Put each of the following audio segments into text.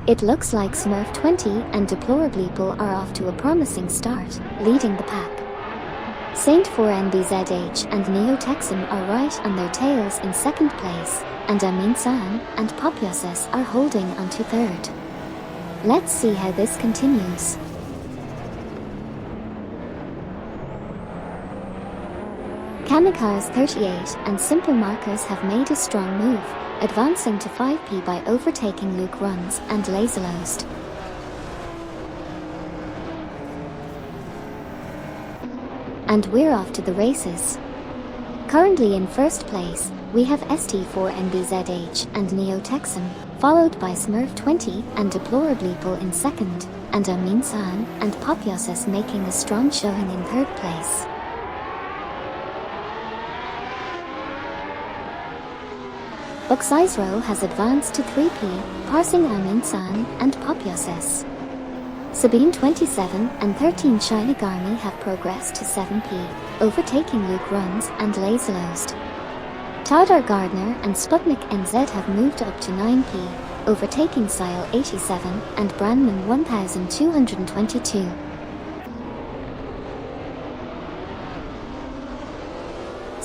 It looks like Smurf 20 and Deplorableeple are off to a promising start, leading the pack. Saint 4 NBZH and Neo Texan are right on their tails in second place, and Amin San and Popyosis are holding on to third. Let's see how this continues. Kamikaze 38 and Simple Markers have made a strong move, advancing to 5p by overtaking Luke Runs and Laserlost. And we're off to the races. Currently in first place, we have ST4NBZH and Neo Texan, followed by Smurf 20 and Deplorableeple in second, and Amin San and Popyosis making a strong showing in third place. Buxizero has advanced to 3p, passing Amin San and Popyosis. Sabine 27 and 13 Shinigami have progressed to 7p, overtaking Luke Runs and Laserlost. Tadar Gardner and Sputnik NZ have moved up to 9p, overtaking Sile 87 and Brandman 1222.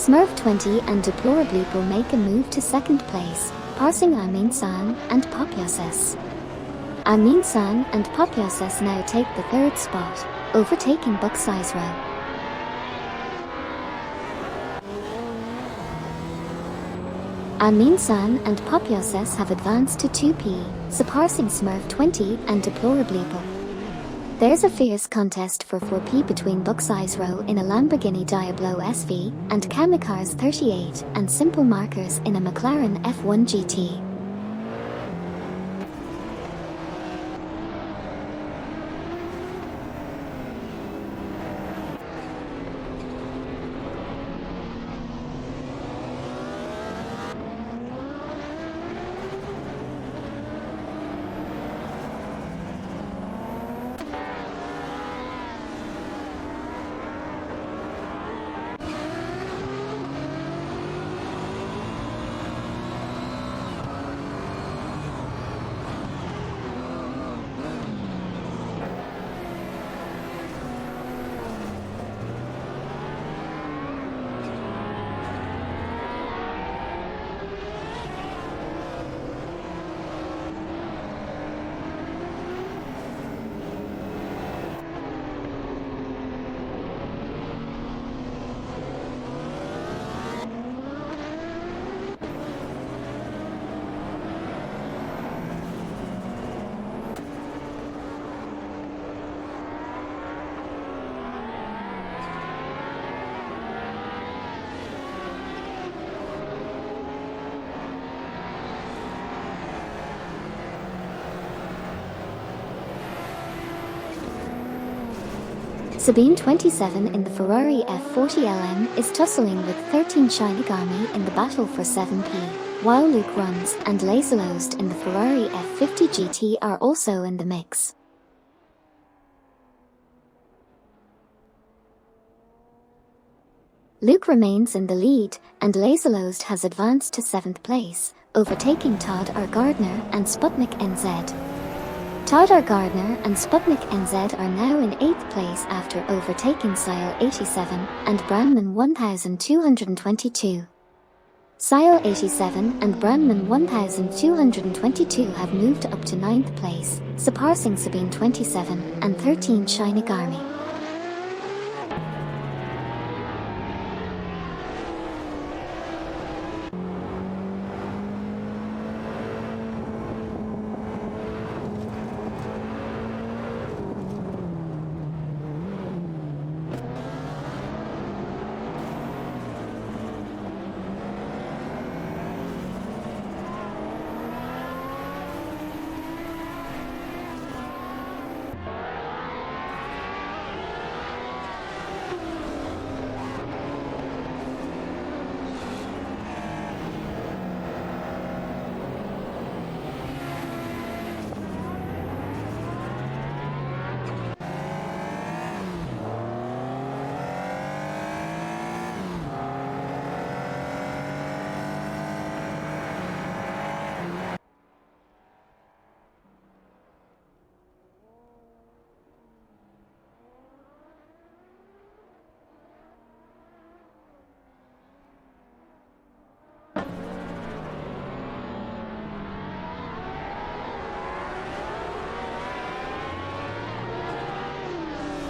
Smurf 20 and Deplorableeple make a move to second place, passing Amin San and Popyosis. Amin San and Popyosis now take the third spot, overtaking Buxizero. Amin San and Popyosis have advanced to 2p, surpassing Smurf 20 and Deplorableeple. There's a fierce contest for 4p between Buxizero in a Lamborghini Diablo SV and Kamikaze 38 and Simple Markers in a McLaren F1 GT. Sabine 27 in the Ferrari F40 LM is tussling with 13 Shinigami in the battle for 7p, while Luke Runs and Laserlost in the Ferrari F50 GT are also in the mix. Luke remains in the lead, and Laserlost has advanced to 7th place, overtaking Todd R. Gardner and Sputnik NZ. Todd R. Gardner and Sputnik NZ are now in 8th place after overtaking Sile 87 and Brandman 1222. Sile 87 and Brandman 1222 have moved up to 9th place, surpassing Sabine 27 and 13 Shinigami.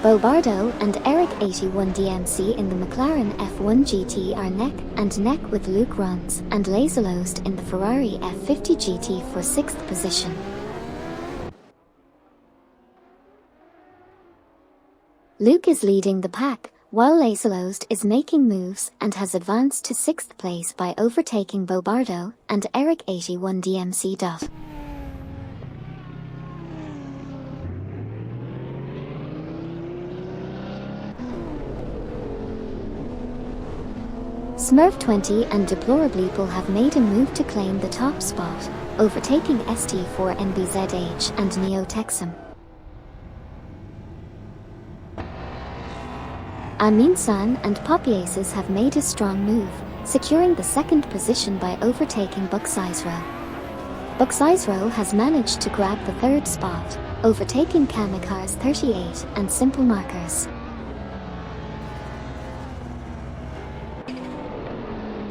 Bobardo and Eric 81 DMC in the McLaren F1 GT are neck and neck with Luke Runs and Laserlost in the Ferrari F50 GT for 6th position. Luke is leading the pack, while Laserlost is making moves and has advanced to 6th place by overtaking Bobardo and Eric 81 DMC. Smurf 20 and Deplorableeple have made a move to claim the top spot, overtaking ST4NBZH and Neo Texum. Amin San and Poppy Aces have made a strong move, securing the 2nd position by overtaking Buxizro. Buxizro has managed to grab the 3rd spot, overtaking Kamikars 38 and Simple Markers.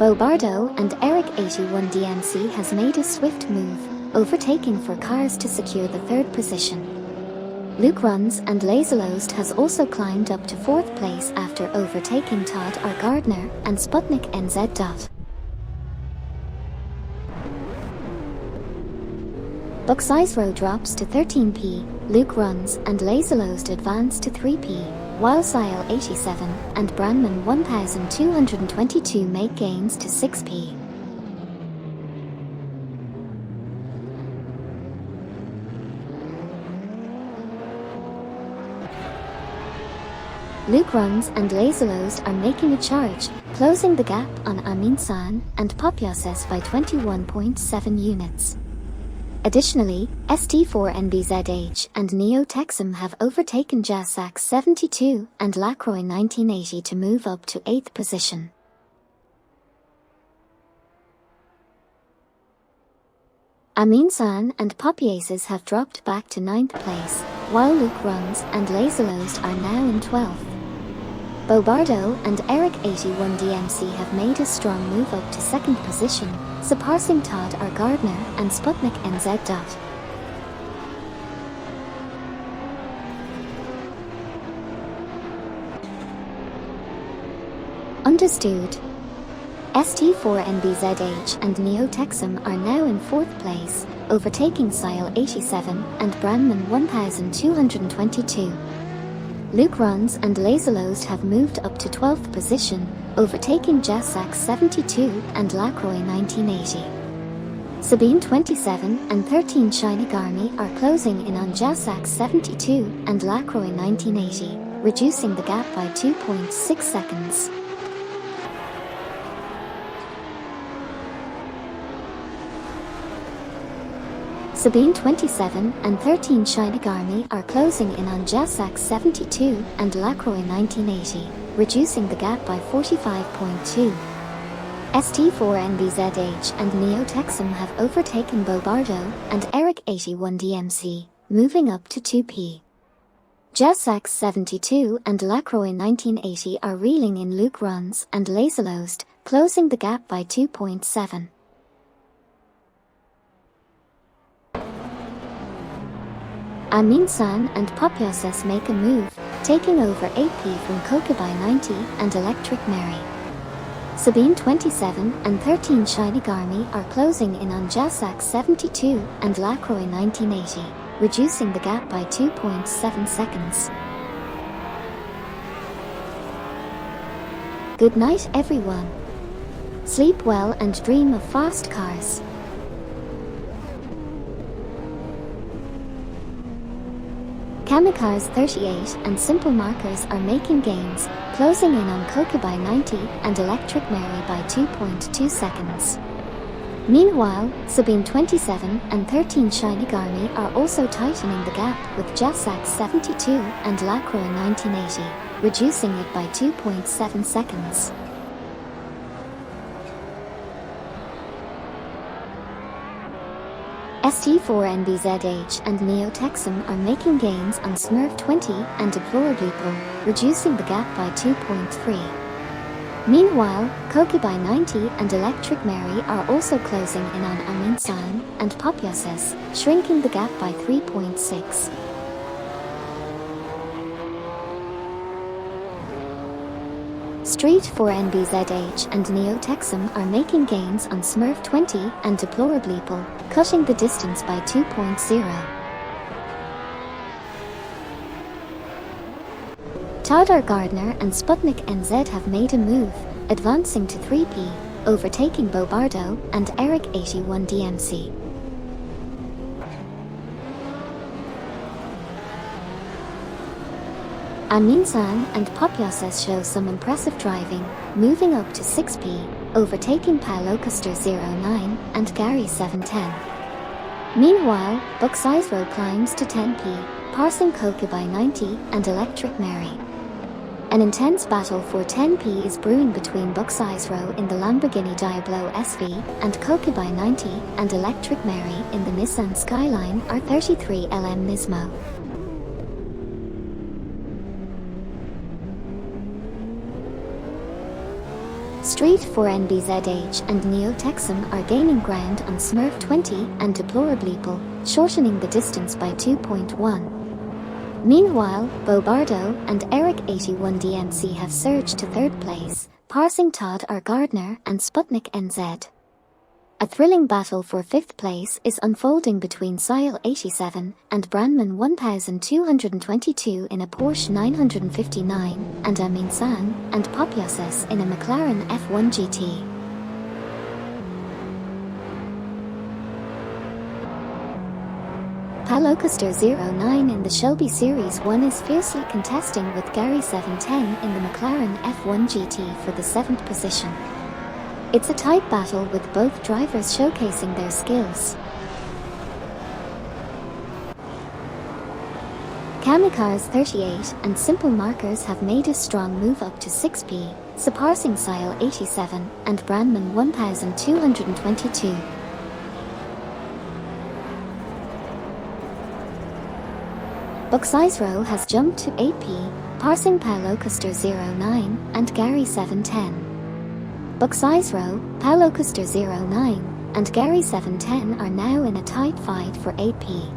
Bobardo and Eric 81 DMC has made a swift move, overtaking 4Cars to secure the 3rd position. Luke Runs and Laserlost has also climbed up to 4th place after overtaking Todd R. Gardner and Sputnik NZ. Buxizro drops to 13p, Luke Runs and Laserlost advance to 3p, while Sile 87 and Brandman 1222 make gains to 6p. Luke Runs and Laserlost are making a charge, closing the gap on Amin San and Popyoses by 21.7 units. Additionally, ST4NBZH and Neo Texum have overtaken Jassax 72 and Lacroix 1980 to move up to 8th position. Amin San and Poppy Aces have dropped back to 9th place, while Luke Runs and Laserlost are now in 12th. Bobardo and Eric 81 DMC have made a strong move up to 2nd position, surpassing Todd R. Gardner and Sputnik NZ. Understood. ST4NBZH and Neo Texum are now in 4th place, overtaking Sile 87 and Brandman 1222. Luke Runs and Laserlost have moved up to 12th position, overtaking Jassax 72 and Lacroix 1980. Sabine 27 and 13 Shinigami are closing in on Jassax 72 and Lacroix 1980, reducing the gap by 2.6 seconds. Sabine 27 and 13 Shinigami are closing in on Jassax 72 and Lacroix 1980, reducing the gap by 45.2. ST4NBZH and Neo Texum have overtaken Bobardo and Eric 81 DMC, moving up to 2p. Jassax 72 and Lacroix 1980 are reeling in Luke Runs and Laserlost, closing the gap by 2.7. Amin San and Popyoses make a move, taking over 8p from Kokubai 90 and Electric Mary. Sabine 27 and 13 Shinigami are closing in on Jassax 72 and Lacroix 1980, reducing the gap by 2.7 seconds. Good night everyone. Sleep well and dream of fast cars. Kamikars 38 and Simple Markers are making gains, closing in on Kokubai 90 and Electric Mary by 2.2 seconds. Meanwhile, Sabine 27 and 13 Shinigami are also tightening the gap with Jassax 72 and Lacroix 1980, reducing it by 2.7 seconds. ST4NBZH and Neo Texum are making gains on Smurf 20 and Deplorableeple, reducing the gap by 2.3. Meanwhile, Kokubai 90 and Electric Mary are also closing in on Amin San and Popyoses, shrinking the gap by 3.6. Street 4 NBZH and Neo Texum are making gains on Smurf 20 and Deplorably cutting the distance by 2.0. Tadar Gardner and Sputnik NZ have made a move, advancing to 3P, overtaking Bobardo and Eric 81 DMC. Aminsan and Popyoses show some impressive driving, moving up to 6P, overtaking Paulocaster 09 and Gary 710. Meanwhile, Buxizro climbs to 10P, passing Kokubai 90 and Electric Mary. An intense battle for 10P is brewing between Buxizro in the Lamborghini Diablo SV and Kokubai 90 and Electric Mary in the Nissan Skyline R33 LM Nismo. Street 4 NBZH and Neo Texum are gaining ground on Smurf 20 and Deplorably shortening the distance by 2.1. Meanwhile, Bobardo and Eric 81 DMC have surged to third place, passing Todd R. Gardner and Sputnik NZ. A thrilling battle for fifth place is unfolding between Sile 87 and Brandman 1222 in a Porsche 959 and Amin San and Popyoses in a McLaren F1 GT. Paulocaster 09 in the Shelby Series 1 is fiercely contesting with Gary 710 in the McLaren F1 GT for the 7th position. It's a tight battle with both drivers showcasing their skills. Kamikars 38 and Simple Markers have made a strong move up to 6P, surpassing Sile 87 and Brandman 1222. Buxizro has jumped to 8P, passing Paulocaster 09 and Gary 710. Buxizro, Paulocaster 09, and Gary 710 are now in a tight fight for 8P.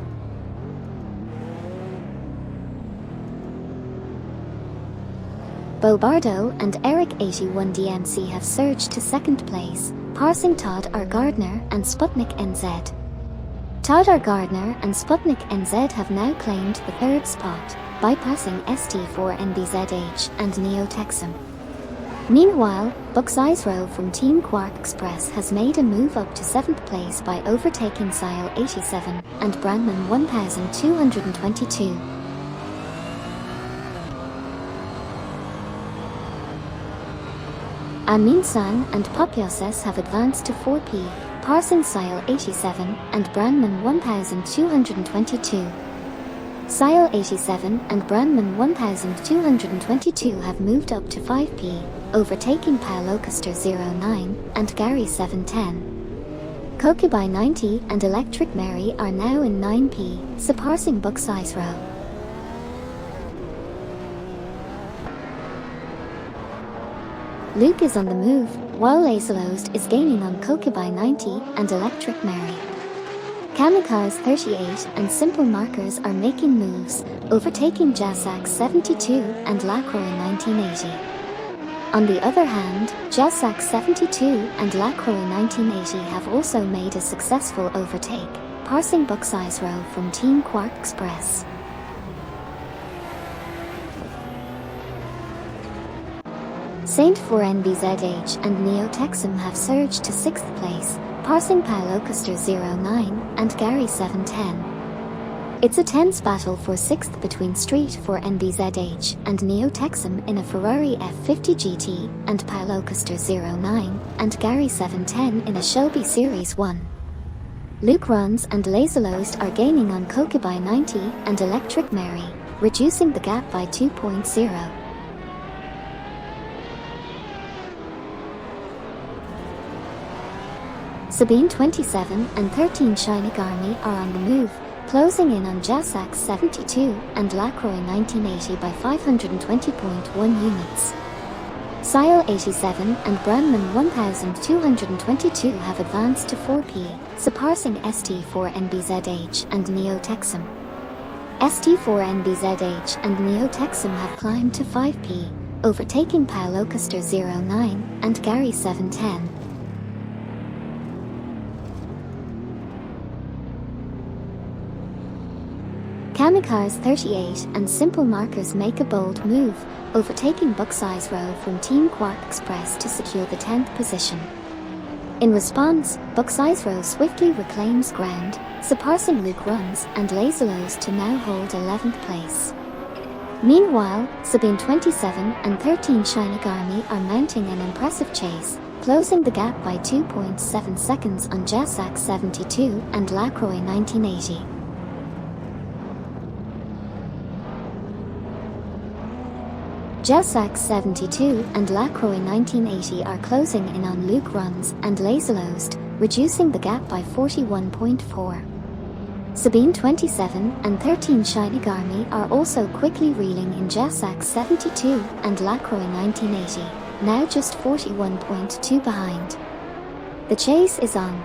Bobardo and Eric 81 DMC have surged to second place, passing Todd R. Gardner and Sputnik NZ. Todd R. Gardner and Sputnik NZ have now claimed the third spot, bypassing ST4 NBZH and Neo Texum. Meanwhile, Buxizro from Team Quark Express has made a move up to 7th place by overtaking Sile 87 and Brandman 1222. Amin San and Popyoses have advanced to 4P, passing Sile 87 and Brandman 1222. Sile 87 and Brandman 1222 have moved up to 5P, overtaking Paulocaster 09 and Gary 710. Kokubai 90 and Electric Mary are now in 9P, surpassing Buxizro. Luke is on the move, while Lacelost is gaining on Kokubai 90 and Electric Mary. Kamikars 38 and Simple Markers are making moves, overtaking Jasak 72 and Lacroix 1980. On the other hand, Jasak 72 and Lacroix 1980 have also made a successful overtake, passing Buxizro from Team Quark Express. Saint 4 NBZH and Neo Texum have surged to 6th place, passing Paulocaster 09 and Gary 710. It's a tense battle for 6th between Street 4 NBZH and Neo Texum in a Ferrari F50 GT and Paulocaster 09 and Gary 710 in a Shelby Series 1. Luke Runs and Lacelost are gaining on Kokubai 90 and Electric Mary, reducing the gap by 2.0. Sabine 27 and 13 Shinigami are on the move, closing in on Jasak 72 and Lacroix 1980 by 520.1 units. Sile 87 and Brandman 1222 have advanced to 4P, surpassing ST4 NBZH and Neo Texum. ST4 NBZH and Neo Texum have climbed to 5P, overtaking Paulocaster 09 and Gary 710. Kamikars 38 and Simple Markers make a bold move, overtaking Buck's Row from Team Quark Express to secure the 10th position. In response, Buck's Row swiftly reclaims ground, surpassing Luke Runs and Lazelos to now hold 11th place. Meanwhile, Sabine 27 and 13 Shinigami are mounting an impressive chase, closing the gap by 2.7 seconds on Jasak 72 and Lacroix 1980. Jasak 72 and Lacroix 1980 are closing in on Luke Runs and Lazelost, reducing the gap by 41.4. Sabine 27 and 13 Shinigami are also quickly reeling in Jasak 72 and Lacroix 1980, now just 41.2 behind. The chase is on.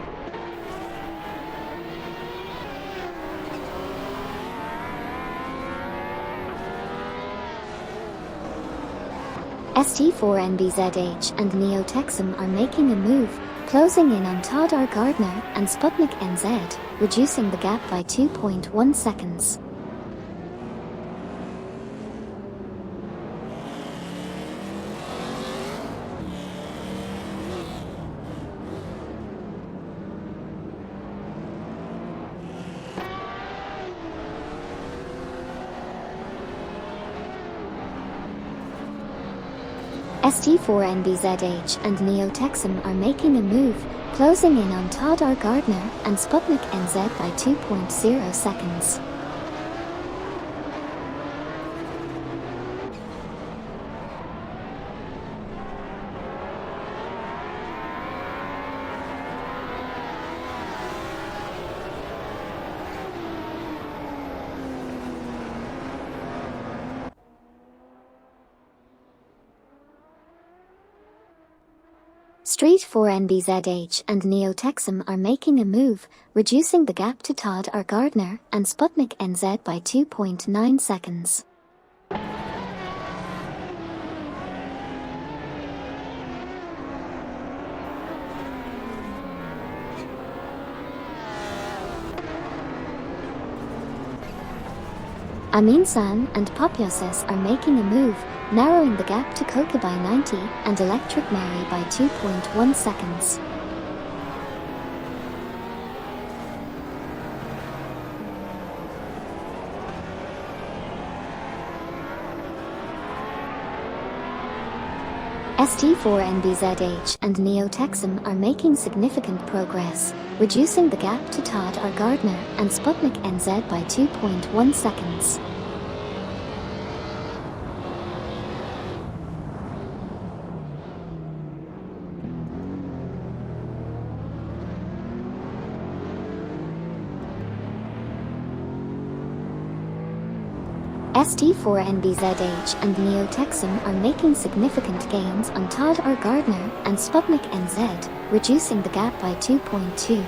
ST4NBZH and Neo Texum are making a move, closing in on Todd R. Gardner and Sputnik NZ, reducing the gap by 2.1 seconds. ST4NBZH and Neo Texum are making a move, closing in on Todd R. Gardner and Sputnik NZ by 2.0 seconds. Street 4NBZH and Neo Texum are making a move, reducing the gap to Todd R. Gardner and Sputnik NZ by 2.9 seconds. Amin-san and Popyoses are making a move, narrowing the gap to Kokubai 90 and Electric Mary by 2.1 seconds. ST4NBZH and Neo Texum are making significant progress, reducing the gap to Todd R. Gardner and Sputnik NZ by 2.1 seconds. ST4NBZH and Neo Texum are making significant gains on Todd R. Gardner and Sputnik NZ, reducing the gap by 2.2.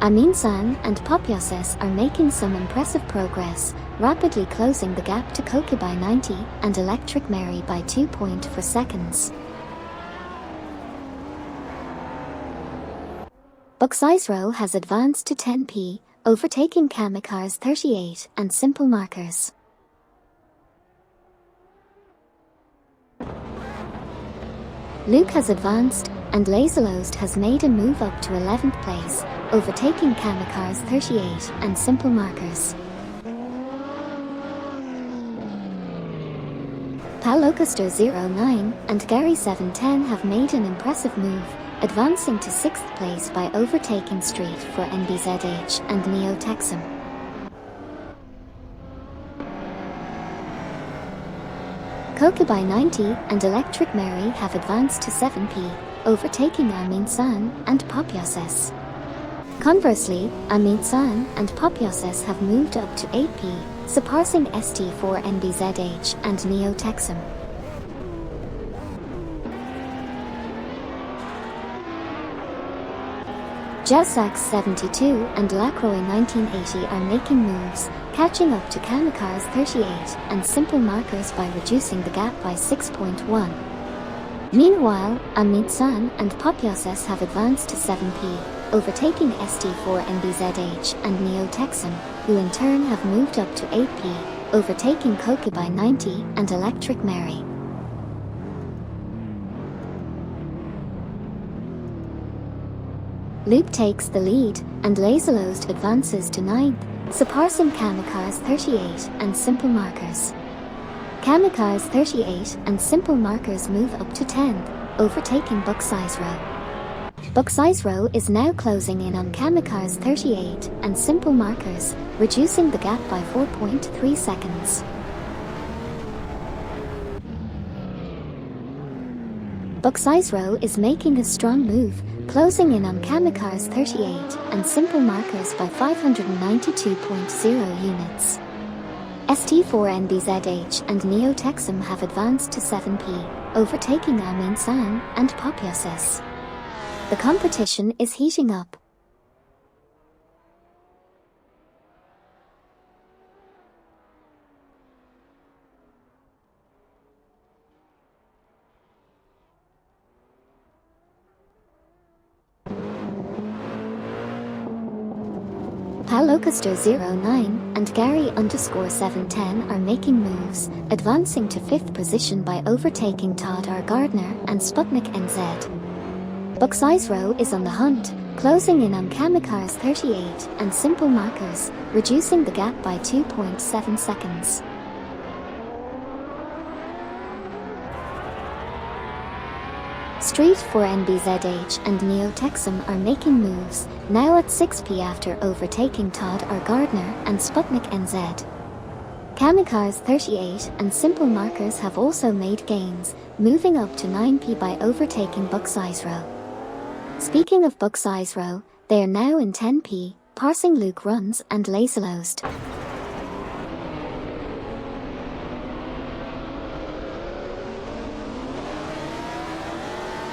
Amin-san and Popyoses are making some impressive progress, rapidly closing the gap to Kokubai 90 and Electric Mary by 2.4 seconds. Buck's Row has advanced to 10p, overtaking Kamikars 38 and Simple Markers. Luke has advanced, and Lazelost has made a move up to 11th place, overtaking Kamikars 38 and Simple Markers. Paulocaster 09 and Gary 710 have made an impressive move, advancing to 6th place by overtaking Street for NBZH and Neo Texum. Kokubai 90 and Electric Mary have advanced to 7p, overtaking Amin-san and Popyoses. Conversely, Amin-san and Popyoses have moved up to 8p, surpassing ST4NBZH and Neo Texum. Jousax 72 and Lacroix 1980 are making moves, catching up to Kamikaze 38 and Simple Markers by reducing the gap by 6.1. Meanwhile, Amit-san and Popyoses have advanced to 7p, overtaking ST4NBZH and Neo-Texum, who in turn have moved up to 8p, overtaking Koki by 90 and Electric Mary. Luke takes the lead, and Laserlost advances to 9th, surpassing Kamikaze 38 and Simple Markers. Kamikaze 38 and Simple Markers move up to 10th, overtaking Bucksize Row. Bucksize Row is now closing in on Kamikaze 38 and Simple Markers, reducing the gap by 4.3 seconds. Bucksize Row is making a strong move, closing in on Kamikaze 38 and Simple Markers by 592.0 units. ST4NBZH and Neo-Texum have advanced to 7p, overtaking Amin-san and Popyoses. The competition is heating up. Palocaster09 and Gary_710 are making moves, advancing to 5th position by overtaking Todd R. Gardner and Sputnik NZ. Bucksize Row is on the hunt, closing in on Kamikaze 38 and Simple Markers, reducing the gap by 2.7 seconds. Street 4NBZH and Neo-Texum are making moves, now at 6p after overtaking Todd R. Gardner and Sputnik NZ. Kamikaze 38 and Simple Markers have also made gains, moving up to 9p by overtaking Bucksize Row. Speaking of Bucksize Row, they are now in 10p, passing Luke Runs and Laserlost.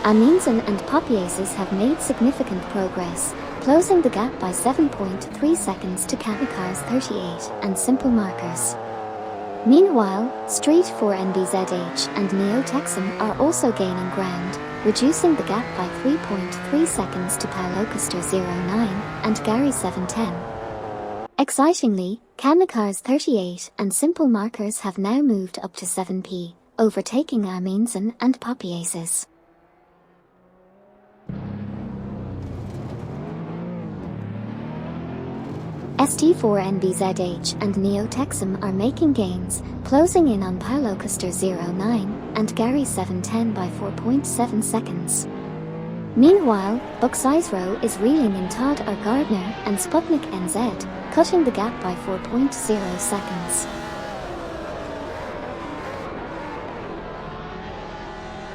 Aminsen and Popyoses have made significant progress, closing the gap by 7.3 seconds to Kamikaze 38 and Simple Markers. Meanwhile, Street 4NBZH and Neo-Texum are also gaining ground, reducing the gap by 3.3 seconds to Palocaster09 and Gary710. Excitingly, Kamikaze 38 and Simple Markers have now moved up to 7p, overtaking Aminsen and Popyoses. ST4NBZH and Neo-Texum are making gains, closing in on Palocaster09 and Gary710 by 4.7 seconds. Meanwhile, Bucksize Row is reeling in Todd R. Gardner and Sputnik NZ, cutting the gap by 4.0 seconds.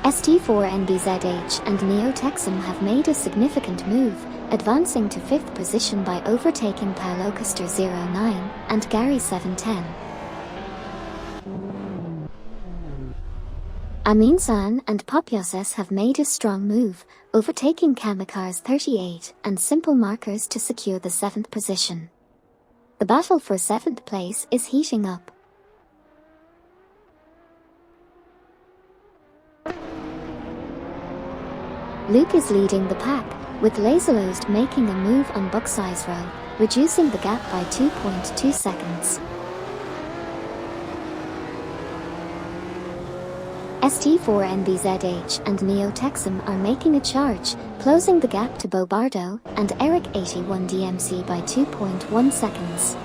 ST4NBZH and Neo-Texum have made a significant move, advancing to 5th position by overtaking Palocaster09 and Gary710. Amin-san and Popyoses have made a strong move, overtaking Kamikaze 38 and Simple Markers to secure the 7th position. The battle for 7th place is heating up. Luke is leading the pack, with Laserlost making a move on Bucksize Row, reducing the gap by 2.2 seconds. ST4NBZH and Neo-Texum are making a charge, closing the gap to Bobardo and Eric81DMC by 2.1 seconds.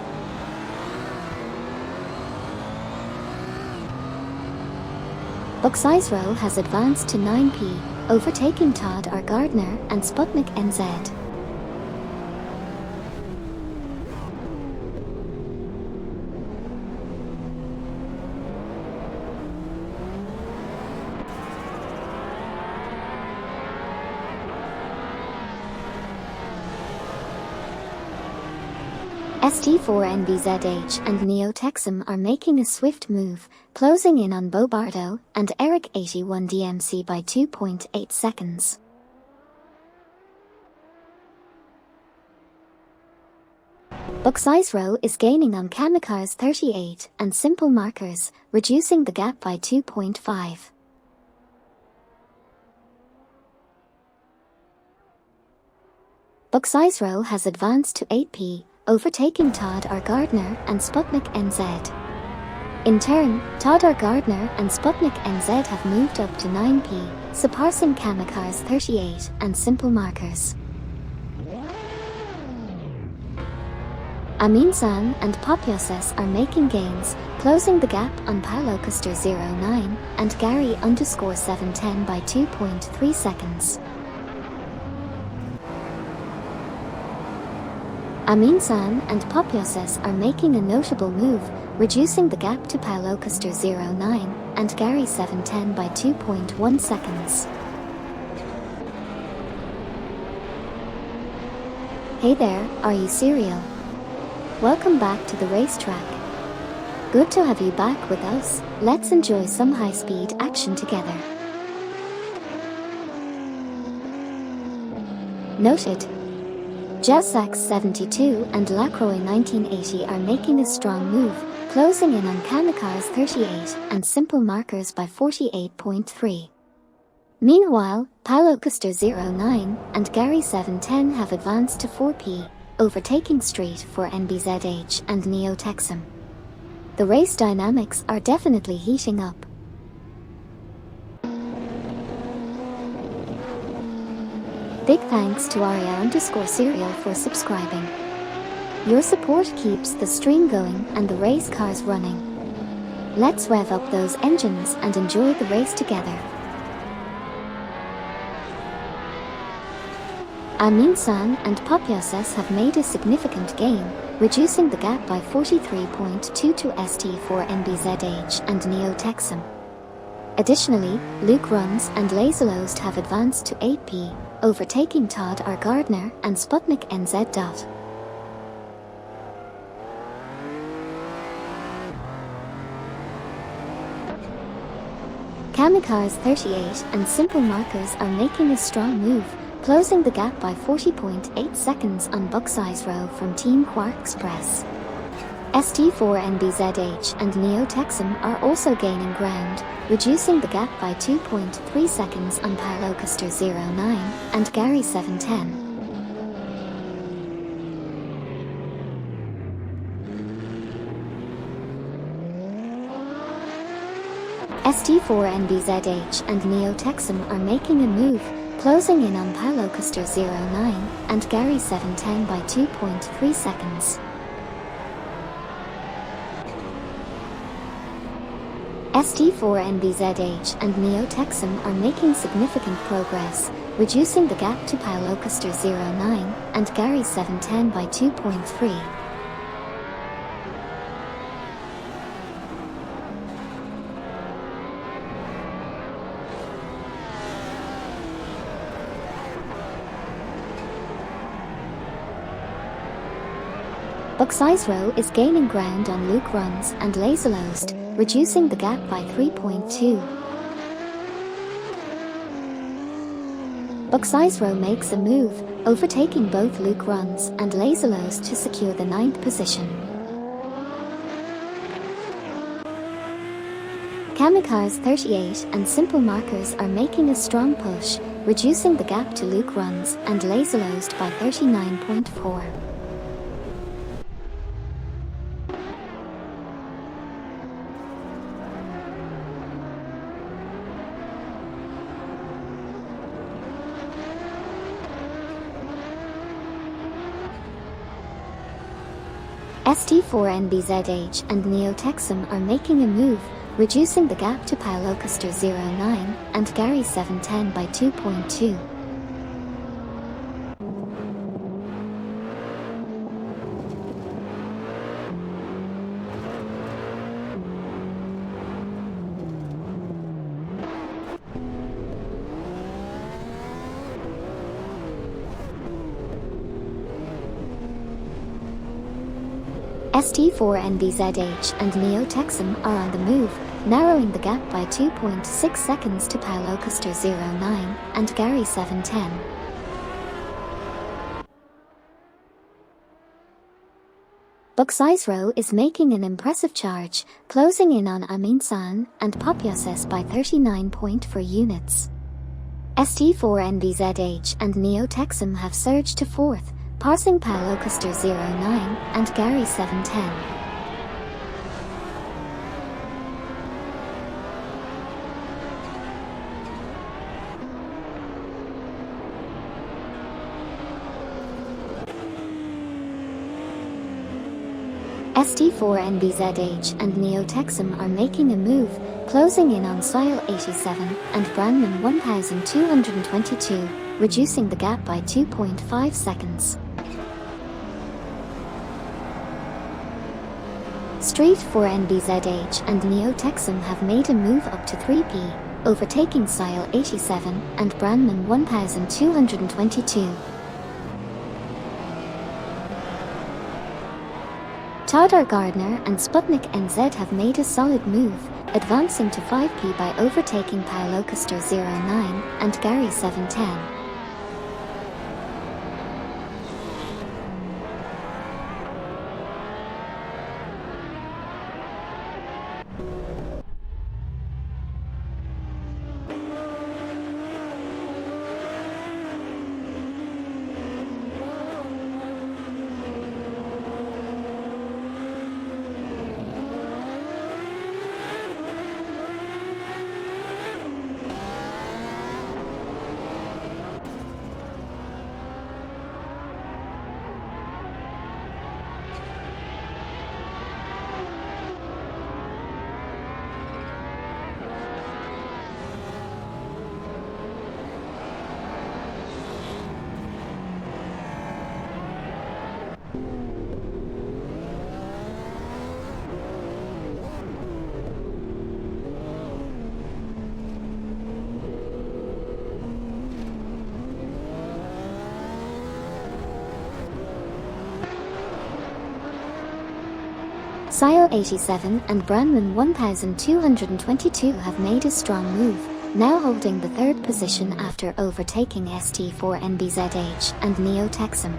Bucksize Row has advanced to 9p, overtaking Todd R. Gardner and Sputnik NZ. ST4NBZH and Neo-Texum are making a swift move, closing in on Bobardo and Eric81DMC by 2.8 seconds. Buck's Row is gaining on Kamikaze 38 and Simple Markers, reducing the gap by 2.5. Buck's Row has advanced to 8p, overtaking Todd R. Gardner and Sputnik NZ. In turn, Todd R. Gardner and Sputnik NZ have moved up to 9p, surpassing Kamikaze 38 and Simple Markers. Aminsan and Popyoses are making gains, closing the gap on Paulocaster09 and Gary_710 by 2.3 seconds. Aminsan and Popyoses are making a notable move, reducing the gap to Paulocaster09 and Gary710 by 2.1 seconds. Hey there, are you serial? Welcome back to the racetrack. Good to have you back with us. Let's enjoy some high-speed action together. Noted. Jazzax 72 and Lacroix 1980 are making a strong move, closing in on Kamikaze 38 and Simple Markers by 48.3. Meanwhile, Paulocaster09 and Gary710 have advanced to 4p, overtaking Street for NBZH and Neo-Texum. The race dynamics are definitely heating up. Big thanks to Aria_Serial for subscribing. Your support keeps the stream going and the race cars running. Let's rev up those engines and enjoy the race together. Aminsan and Popyoses have made a significant gain, reducing the gap by 43.2 to ST4 NBZH and Neo-Texum. Additionally, Luke Runs and Laserlost have advanced to 8p, overtaking Todd R. Gardner and Sputnik NZ. Kamikaze 38 and Simple Markers are making a strong move, closing the gap by 40.8 seconds on Buck's Row from Team Quark Express. ST4 NBZH and Neo-Texum are also gaining ground, reducing the gap by 2.3 seconds on Paulocaster09 and Gary710. ST4 NBZH and Neo-Texum are making a move, closing in on Paulocaster09 and Gary710 by 2.3 seconds. ST4 NBZH and Neo-Texum are making significant progress, reducing the gap to Paulocaster09 and Gary710 by 2.3. Buck's Row is gaining ground on Luke Runs and Laserlost, reducing the gap by 3.2. Buck's Row makes a move, overtaking both Luke Runs and Laserlost to secure the 9th position. Kamikaze 38 and Simple Markers are making a strong push, reducing the gap to Luke Runs and Laserlost by 39.4. ST4 NBZH and Neo-Texum are making a move, reducing the gap to Paulocaster09 and Gary710 by 2.2. ST4 NBZH and Neo-Texum are on the move, narrowing the gap by 2.6 seconds to Paulocaster09 and Gary710. Buxaisro is making an impressive charge, closing in on Aminsan and Popyoses by 39.4 units. ST4NBZH and Neo Texum have surged to 4th, passing Paulo Custer 09 and Gary 710. ST4NBZH and Neo Texum are making a move, closing in on Sile 87 and Brandman 1222, reducing the gap by 2.5 seconds. Street 4NBZH and Neo Texum have made a move up to 3p, overtaking Sile 87 and Brandman 1222. Tadar Gardner and Sputnik NZ have made a solid move, advancing to 5p by overtaking Paulo Custer 09 and Gary 710. Sile 87 and Brandman 1222 have made a strong move, now holding the third position after overtaking ST4NBZH and Neo Texum.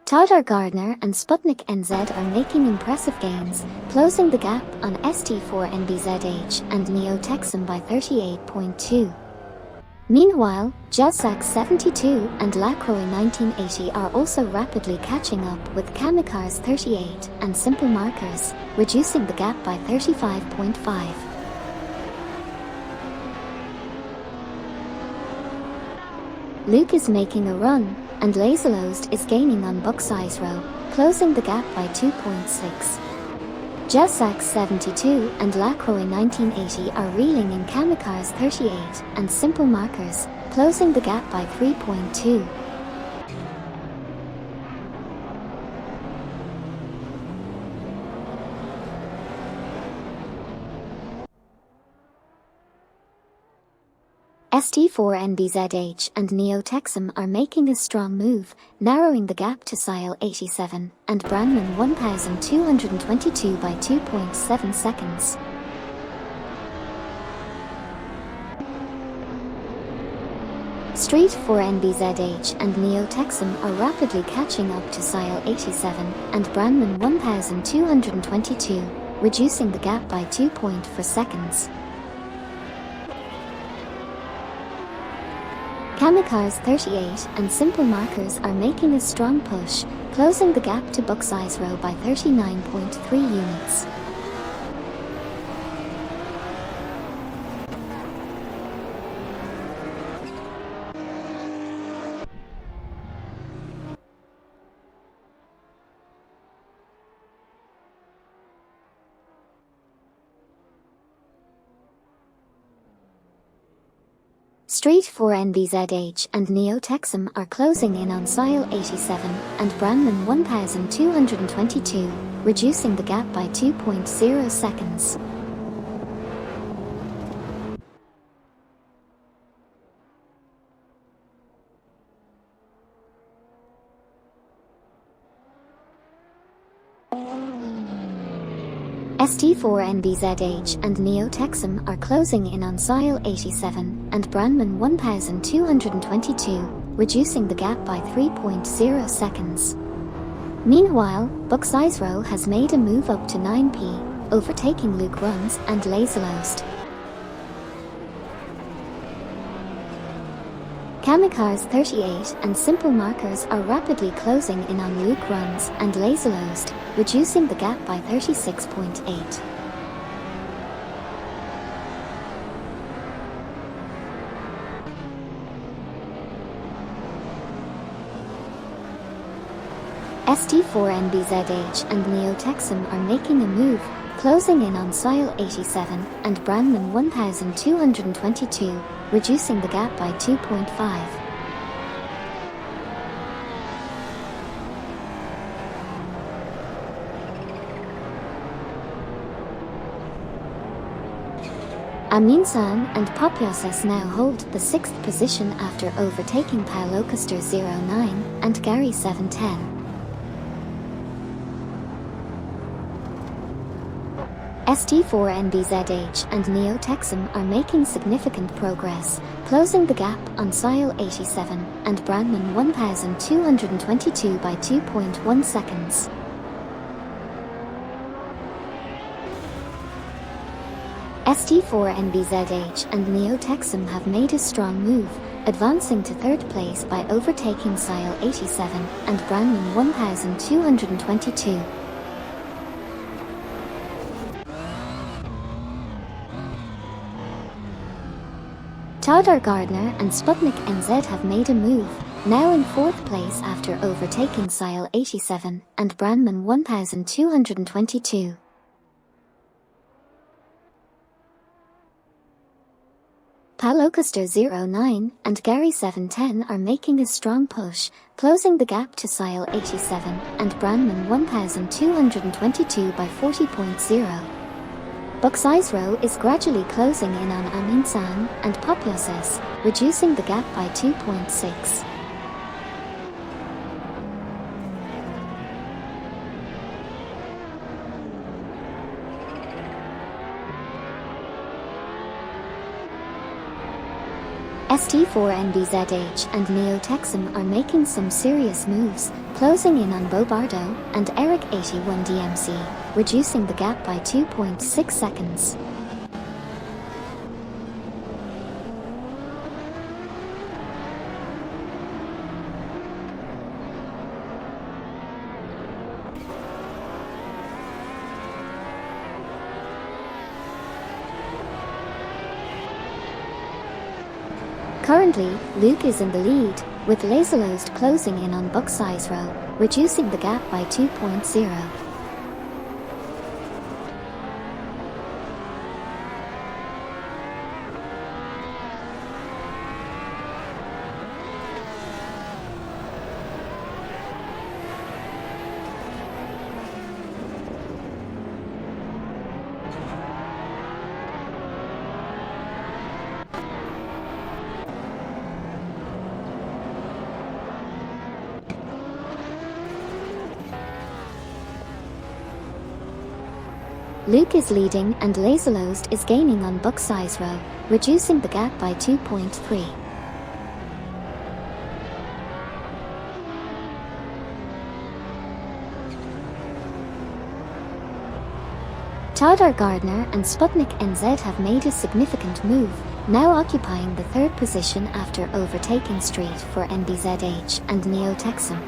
Tadar Gardner and Sputnik NZ are making impressive gains, closing the gap on ST4NBZH and Neo Texum by 38.2. Meanwhile, Jazak 72 and Lacroix 1980 are also rapidly catching up with Kamikars 38 and Simple Markers, reducing the gap by 35.5. Luke is making a run, and Laserlost is gaining on Buxaisro, closing the gap by 2.6. Jazak 72 and Lacroix 1980 are reeling in Kamikars 38 and Simple Markers, closing the gap by 3.2. ST4NBZH and Neo Texum are making a strong move, narrowing the gap to Sile 87 and Brandman 1222 by 2.7 seconds. Street 4NBZH and Neo Texum are rapidly catching up to Sile 87 and Brandman 1222, reducing the gap by 2.4 seconds. Kamikars 38 and Simple Markers are making a strong push, closing the gap to Buxaisro by 39.3 units. Street 4 NBZH and Neo Texum are closing in on Sile 87 and Brandman 1222, reducing the gap by 2.0 seconds. ST4 NBZH and Neo Texum are closing in on Sile 87 and Brandman 1222, reducing the gap by 3.0 seconds. Meanwhile, Buxisro has made a move up to 9p, overtaking Luke Runs and Laserlost. Kamikaze 38 and Simple Markers are rapidly closing in on Luke Runs and Laserlost, reducing the gap by 36.8. ST4 NBZH and Neo Texum are making a move, closing in on Sile 87 and Brandman 1222, reducing the gap by 2.5. Aminsan and Popiosas now hold the 6th position after overtaking Paulocaster 09 and Gary 710. ST4 NBZH and Neo Texum are making significant progress, closing the gap on Sile 87 and Brandman 1222 by 2.1 seconds. ST4 NBZH and Neo Texum have made a strong move, advancing to 3rd place by overtaking Sile 87 and Brandman 1222. Tadar Gardner and Sputnik NZ have made a move, now in 4th place after overtaking Sile 87 and Brandman 1222. Paulocaster 09 and Gary 710 are making a strong push, closing the gap to Sile 87 and Brandman 1222 by 40.0. Buxisro is gradually closing in on Aminsan and Popiosas, reducing the gap by 2.6. ST4 NBZH and Neo Texum are making some serious moves, closing in on Bobardo and Eric 81 DMC, reducing the gap by 2.6 seconds. Currently, Luke is in the lead, with Laserlost closing in on Buxisro, reducing the gap by 2.0. Luke is leading and Laserlost is gaining on Buxisro, reducing the gap by 2.3. Tadar Gardner and Sputnik NZ have made a significant move, now occupying the 3rd position after overtaking Street for NBZH and Neo Texum.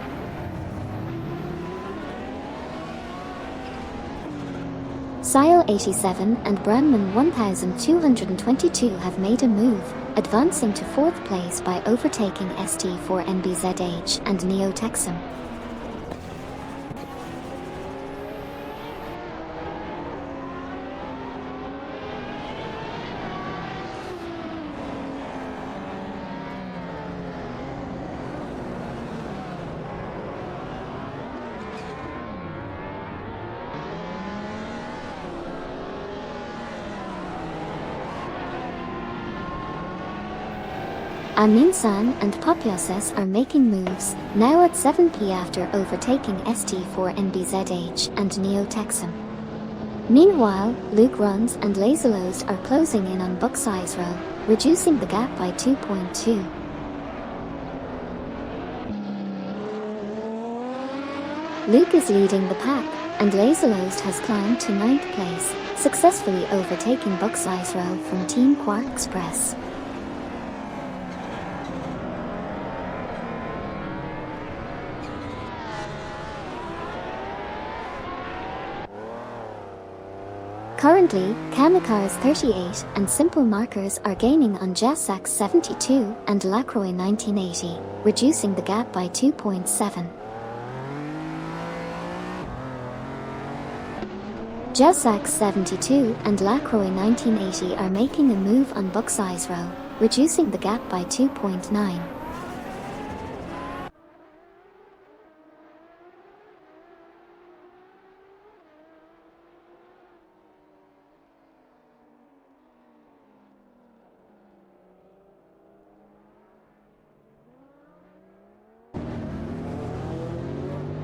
Sile 87 and Brandman 1222 have made a move, advancing to 4th place by overtaking ST4 NBZH and Neo Texum. Aminsan and Popiases are making moves, now at 7p after overtaking ST4NBZH and Neo Texum. Meanwhile, Luke Runs and Laserlost are closing in on Buckseyes Row, reducing the gap by 2.2. Luke is leading the pack, and Laserlost has climbed to 9th place, successfully overtaking Buckseyes Row from Team Quark Express. Currently, Kamikaze 38 and Simple Markers are gaining on Jassax 72 and Lacroix 1980, reducing the gap by 2.7. Jassax 72 and Lacroix 1980 are making a move on Buckseyes Row, reducing the gap by 2.9.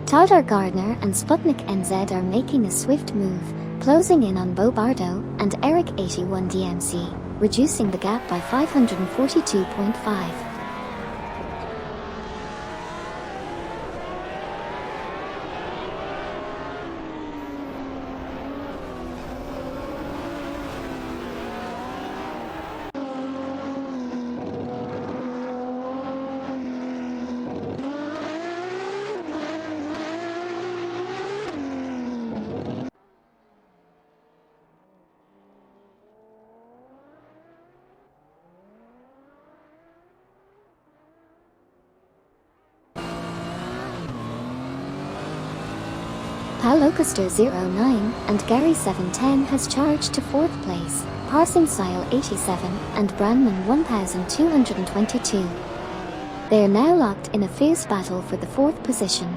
Tadar Gardner and Sputnik NZ are making a swift move, closing in on Bo Bardo and Eric 81 DMC, reducing the gap by 542.5. Palocaster 09 and Gary 710 has charged to 4th place, passing Sile 87 and Brandman 1222. They are now locked in a fierce battle for the 4th position.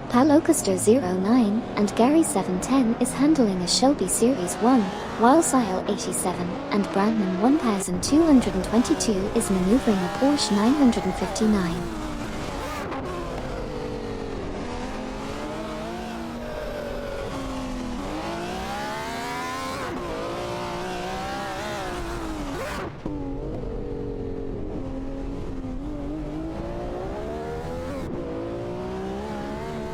Palocaster 09 and Gary 710 is handling a Shelby Series 1, while Sile 87 and Brandman 1222 is maneuvering a Porsche 959.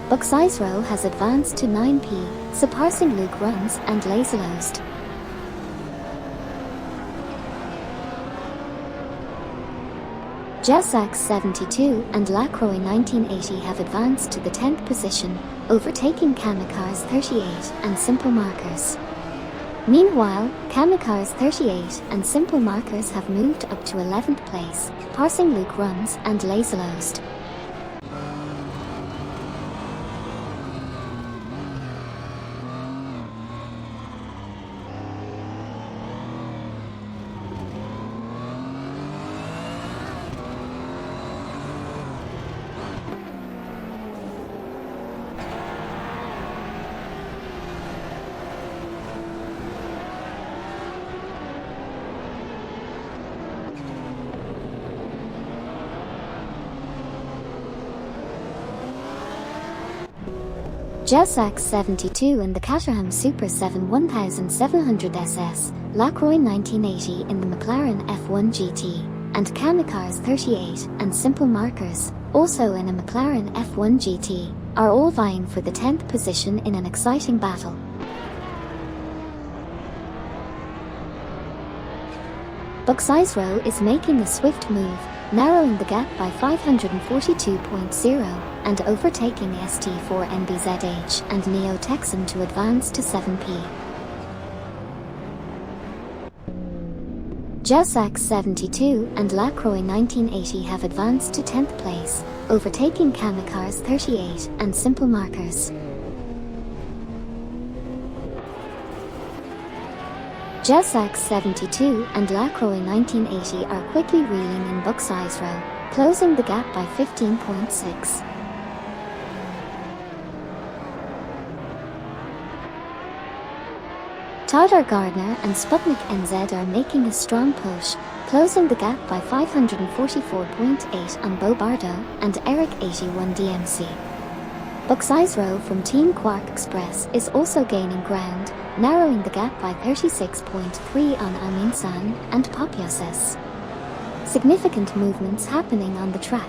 Buckseyes Row has advanced to 9p, surpassing Luke Runs and Laserlost. Jassax 72 and Lacroix 1980 have advanced to the 10th position, overtaking Kamikaze 38 and Simple Markers. Meanwhile, Kamikaze 38 and Simple Markers have moved up to 11th place, passing Luke Runs and Laserlost. Jassax 72 in the Caterham Super 7 1700 SS, Lacroix 1980 in the McLaren F1 GT, and Kamikaze 38 and Simple Markers, also in a McLaren F1 GT, are all vying for the 10th position in an exciting battle. Buckseyes Row is making a swift move, narrowing the gap by 542.0 and overtaking ST4NBZH and Neo Texum to advance to 7p. Jassax 72 and Lacroix 1980 have advanced to 10th place, overtaking Kamikaze 38 and Simple Markers. Jassax 72 and Lacroix 1980 are quickly reeling in Buckseyes Row, closing the gap by 15.6. Tadar Gardner and Sputnik NZ are making a strong push, closing the gap by 544.8 on Bobardo and Eric 81 DMC. Buxizero from Team Quark Express is also gaining ground, narrowing the gap by 36.3 on Aminsan and Papioses. Significant movements happening on the track.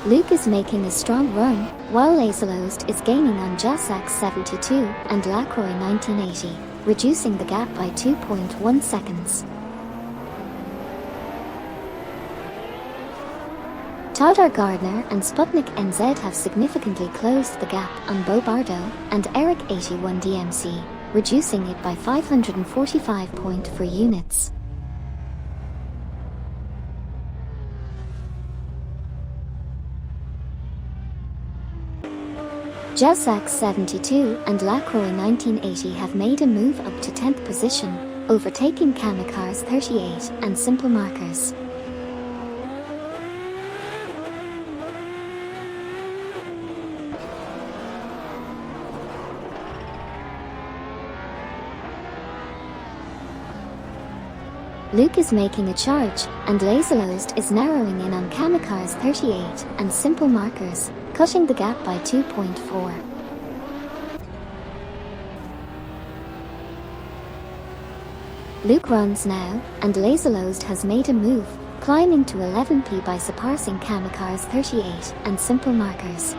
Luke is making a strong run, while Laserlost is gaining on Jassax 72 and Lacroix 1980, reducing the gap by 2.1 seconds. Tadar Gardner and Sputnik NZ have significantly closed the gap on Bobardo and Eric 81 DMC, reducing it by 545.4 units. Jassax 72 and Lacroix 1980 have made a move up to 10th position, overtaking Kamikars 38 and Simple Markers. Luke is making a charge, and Laserlost is narrowing in on Kamikars 38 and Simple Markers, cutting the gap by 2.4. Luke runs now, and Laserlost has made a move, climbing to 11p by surpassing Kamikars 38 and Simple Markers.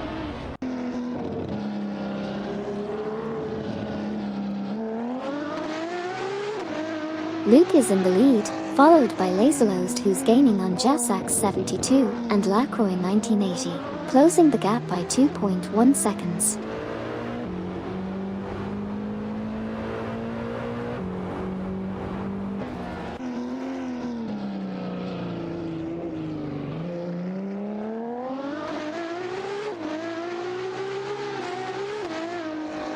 Luke is in the lead, followed by Laserlost, who's gaining on Jassax 72 and Lacroix 1980, closing the gap by 2.1 seconds.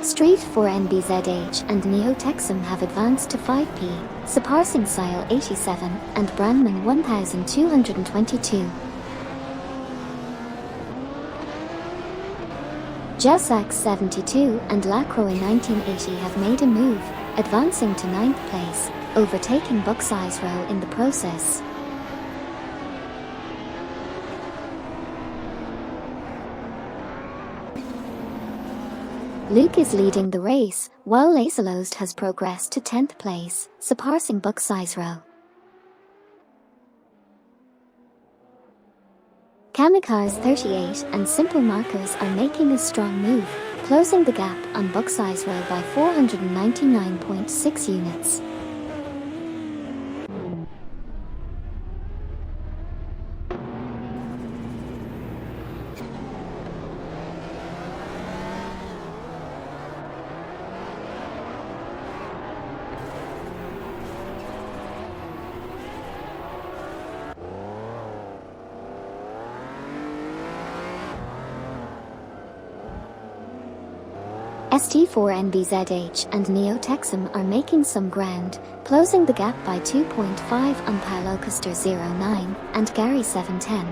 Street 4 NBZH and Neo Texum have advanced to 5p, surpassing Sile 87 and Brandman 1222. Jassax 72 and Lacroix 1980 have made a move, advancing to 9th place, overtaking Buxizero in the process. Luke is leading the race, while Laserlost has progressed to 10th place, surpassing Buxizero. Kamikars 38 and Simple Markers are making a strong move, closing the gap on Buxizero by 499.6 units. ST4NBZH and Neo Texum are making some ground, closing the gap by 2.5 on Pilocaster 09 and Gary 710.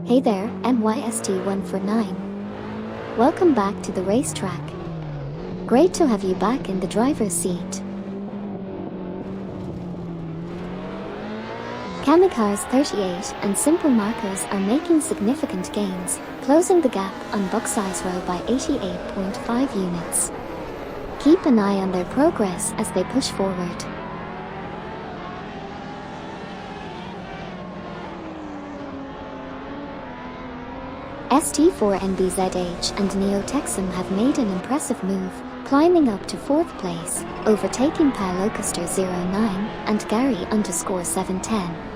Hey there, MYST149. Welcome back to the racetrack. Great to have you back in the driver's seat. Kamikars 38 and Simple Markers are making significant gains, closing the gap on Buxizero by 88.5 units. Keep an eye on their progress as they push forward. ST4NBZH and Neo Texum have made an impressive move, climbing up to 4th place, overtaking Pilocaster 09 and Gary_710.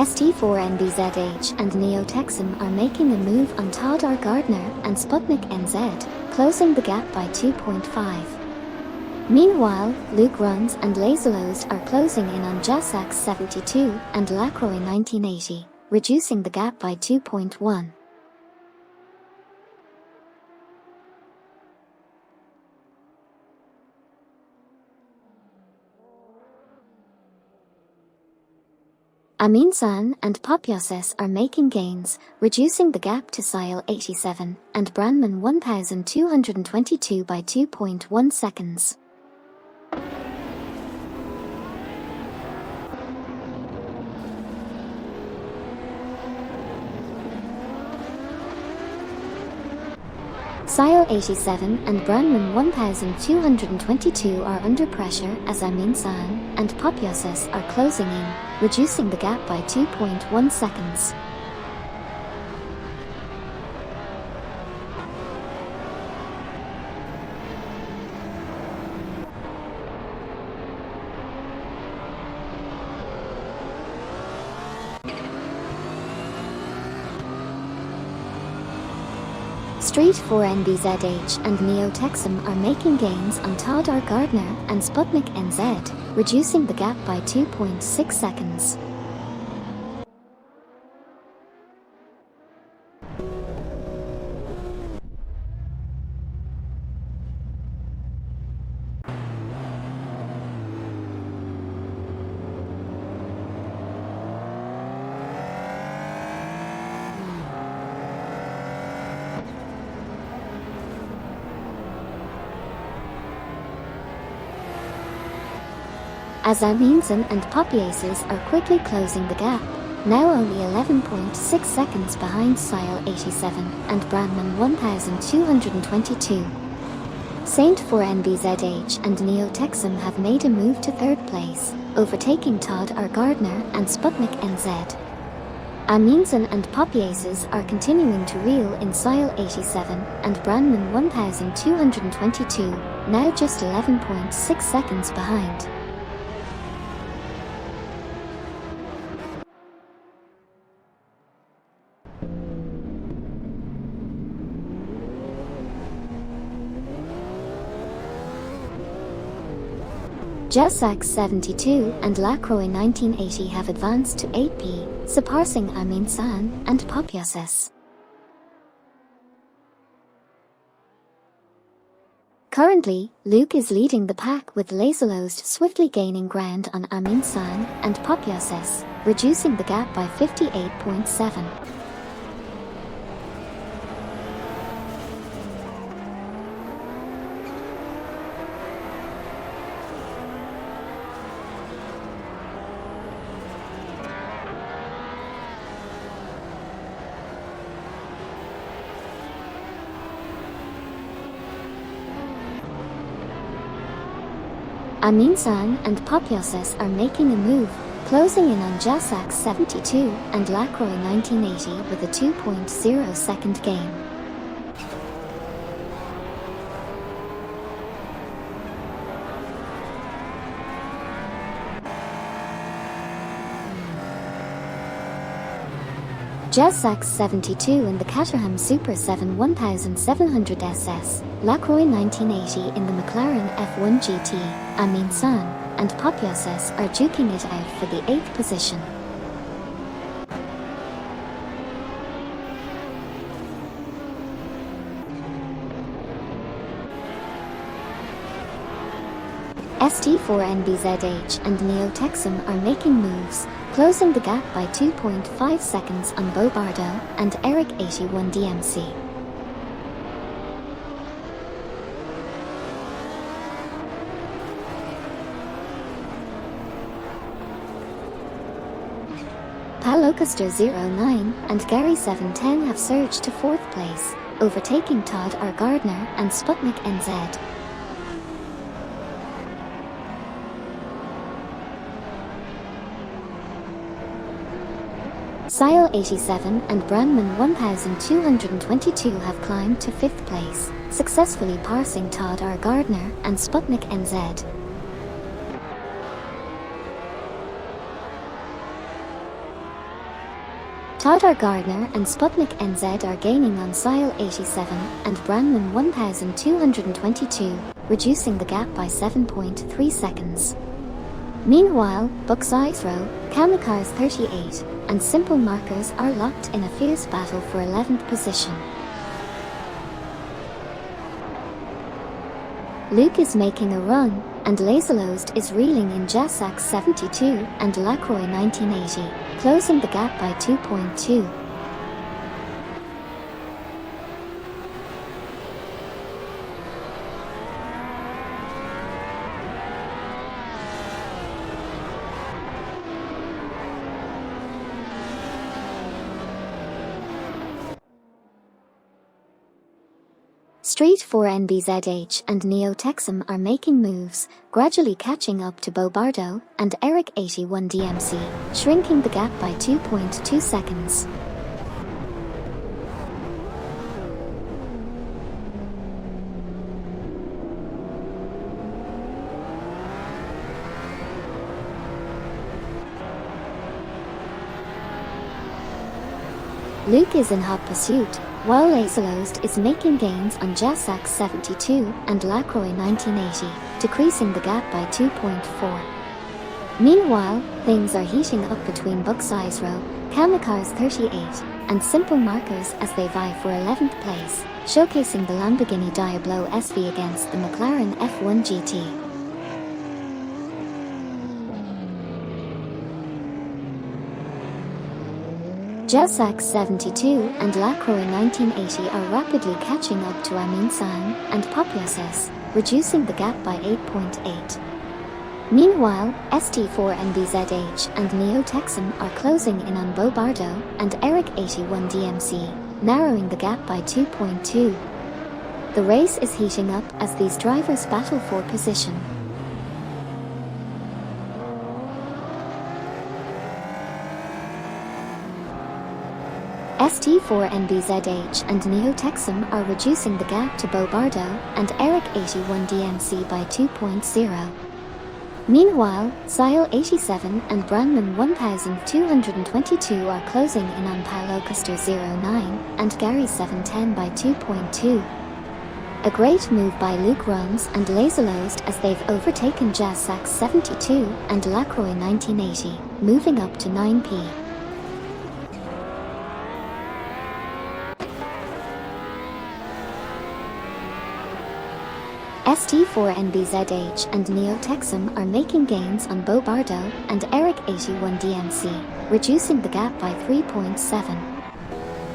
ST4NBZH and Neo Texum are making a move on Tadar Gardner and Sputnik NZ, closing the gap by 2.5. Meanwhile, Luke Runs and Laserlost are closing in on Jassax 72 and Lacroix 1980, reducing the gap by 2.1. Aminsan and Popyoses are making gains, reducing the gap to Sile 87 and Brandman 1222 by 2.1 seconds. Sile 87 and Brandman 1222 are under pressure as Aminsan and Popyoses are closing in, reducing the gap by 2.1 seconds. Street 4 NBZH and Neo Texum are making gains on Tadar Gardner and Sputnik NZ, reducing the gap by 2.6 seconds. As Aminsan and Popyoses are quickly closing the gap, now only 11.6 seconds behind Sile 87 and Brandman 1222. Saint 4 NBZH and Neo Texum have made a move to third place, overtaking Tadar Gardner and Sputnik NZ. Aminsan and Popyoses are continuing to reel in Sile 87 and Brandman 1222, now just 11.6 seconds behind. Jassax 72 and Lacroix 1980 have advanced to 8P, surpassing Aminsan and Popyoses. Currently, Luke is leading the pack with Laserlost swiftly gaining ground on Aminsan and Popyoses, reducing the gap by 58.7. Aminsan and Popyoses are making a move, closing in on Jassax 72 and Lacroix 1980 with a 2.0 second gain. Jassax 72 in the Caterham Super 7 1700 SS, Lacroix 1980 in the McLaren F1 GT, Aminsan and Popyoses are duking it out for the 8th position. ST4NBZH and Neo Texum are making moves, closing the gap by 2.5 seconds on Bobardo and Eric 81 DMC. Palocaster 09 and Gary 710 have surged to 4th place, overtaking Tadar Gardner and Sputnik NZ. Sile 87 and Brandman 1222 have climbed to 5th place, successfully passing Tadar Gardner and Sputnik NZ. Tadar Gardner and Sputnik NZ are gaining on Sile 87 and Brandman 1222, reducing the gap by 7.3 seconds. Meanwhile, Buxaisro, Kamikars 38, and Simple Markers are locked in a fierce battle for 11th position. Luke is making a run, and Laserlost is reeling in Jassac 72 and Lacroix 1980, closing the gap by 2.2. Street 4 NBZH and Neo Texum are making moves, gradually catching up to Bobardo and Eric 81 DMC, shrinking the gap by 2.2 seconds. Luke is in hot pursuit, while Laserlost is making gains on Jassac 72 and Lacroix 1980, decreasing the gap by 2.4. Meanwhile, things are heating up between Buxaisro, Kamikars 38, and Simple Markers as they vie for 11th place, showcasing the Lamborghini Diablo SV against the McLaren F1 GT. Jassac 72 and Lacroix 1980 are rapidly catching up to Amin Sang and Populous, reducing the gap by 8.8. Meanwhile, ST4 NBZH and Neo Texum are closing in on Bobardo and Eric 81 DMC, narrowing the gap by 2.2. The race is heating up as these drivers battle for position. ST4 NBZH and Neo Texum are reducing the gap to Bobardo and Eric 81 DMC by 2.0. Meanwhile, Sile 87 and Brandman 1222 are closing in on Paolo Custer 09 and Gary 710 by 2.2. A great move by Luke Runs and Laserlost as they've overtaken Jassac 72 and Lacroix 1980, moving up to 9p. ST4 NBZH and Neo Texum are making gains on Bobardo and Eric 81 DMC, reducing the gap by 3.7.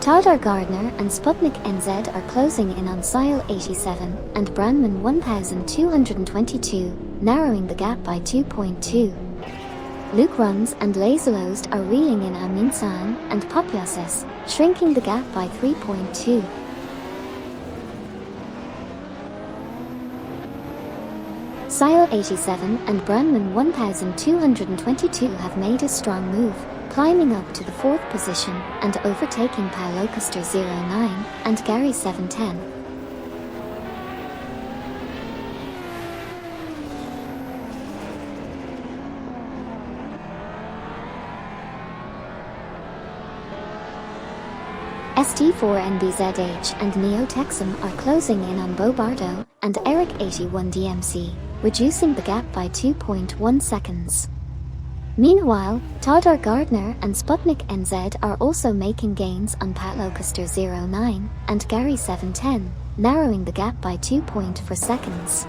Tadar Gardner and Sputnik NZ are closing in on Sile 87 and Brandman 1222, narrowing the gap by 2.2. Luke Runs and Laserlost are reeling in Amin Sang and Populous, shrinking the gap by 3.2. Sile 87 and Brandman 1222 have made a strong move, climbing up to the 4th position and overtaking Paolo Custer 09 and Gary 710. ST4 NBZH and Neo Texum are closing in on Bobardo and Eric 81 DMC, reducing the gap by 2.1 seconds. Meanwhile, Tadar Gardner and Sputnik NZ are also making gains on Paolo Custer 09 and Gary 710, narrowing the gap by 2.4 seconds.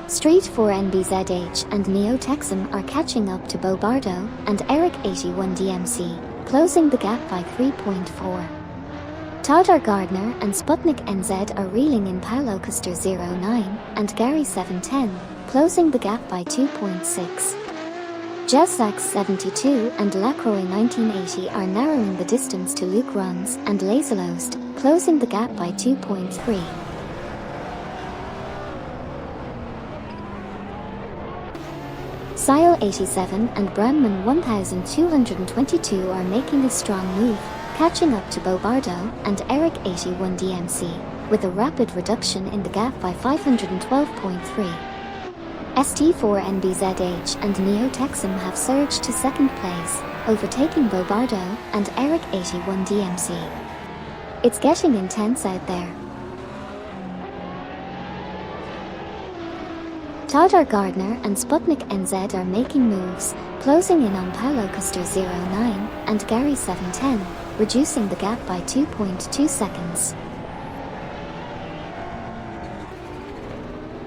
Street 4 NBZH and Neo Texum are catching up to Bobardo and Eric 81 DMC, closing the gap by 3.4. Tadar Gardner and Sputnik NZ are reeling in Paolo Custer 09 and Gary 710, closing the gap by 2.6. Jassac 72 and Lacroix 1980 are narrowing the distance to Luke Runs and Laserlost, closing the gap by 2.3. Sile 87 and Brandman 1222 are making a strong move, catching up to Bobardo and Eric 81 DMC, with a rapid reduction in the gap by 512.3. ST4NBZH and Neo Texum have surged to second place, overtaking Bobardo and Eric 81 DMC. It's getting intense out there. Tadar Gardner and Sputnik NZ are making moves, closing in on Paulo Custer 09 and Gary 710, reducing the gap by 2.2 seconds.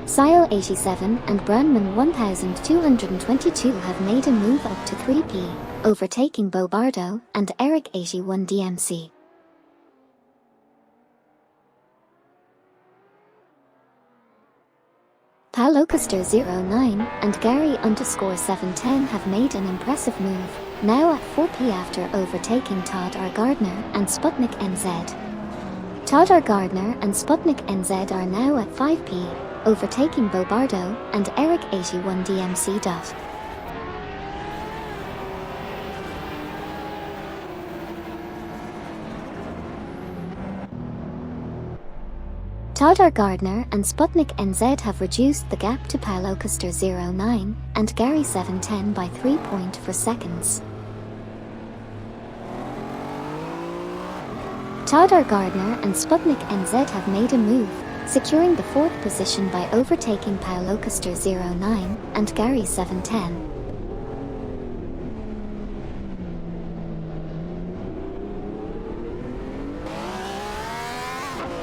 Sile 87 and Brandman 1222 have made a move up to 3P, overtaking Bobardo and Eric 81 DMC. Paulo Custer 09 and Gary _710 have made an impressive move, now at 4P after overtaking Todd R. Gardner and Sputnik NZ. Todd R. Gardner and Sputnik NZ are now at 5P, overtaking Bobardo and Eric 81 DMC. Todd R. Gardner and Sputnik NZ have reduced the gap to Paulo Custer 09 and Gary 710 by 3.4 seconds. Todd R. Gardner and Sputnik NZ have made a move, securing the 4th position by overtaking Paulo Custer 09 and Gary 710.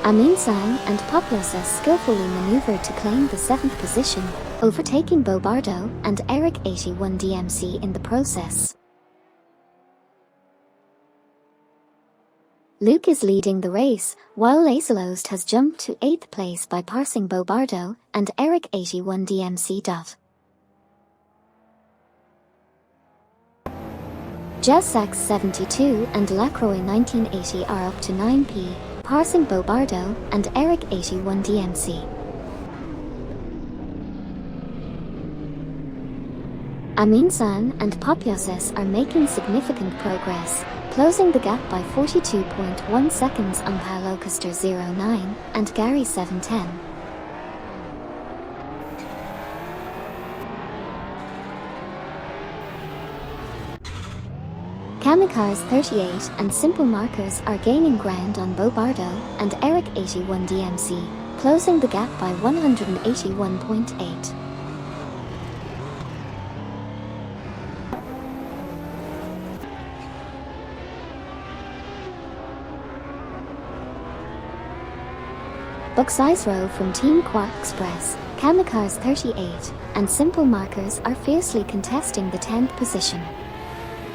Amin Sang and Poplosas skillfully maneuvered to claim the 7th position, overtaking Bobardo and Eric 81 DMC in the process. Luke is leading the race, while Lacelost has jumped to 8th place by passing Bobardo and Eric 81 DMC. Jessax 72 and Lacroix 1980 are up to 9P, passing Bobardo and Eric 81 DMC. Amin San and Popioses are making significant progress, closing the gap by 42.1 seconds on Paulo Custer 09 and Gary 710. Kamikars 38 and Simple Markers are gaining ground on Bobardo and Eric 81 DMC, closing the gap by 181.8. Bucksize Row from Team Quark Express, Kamikars 38 and Simple Markers are fiercely contesting the 10th position.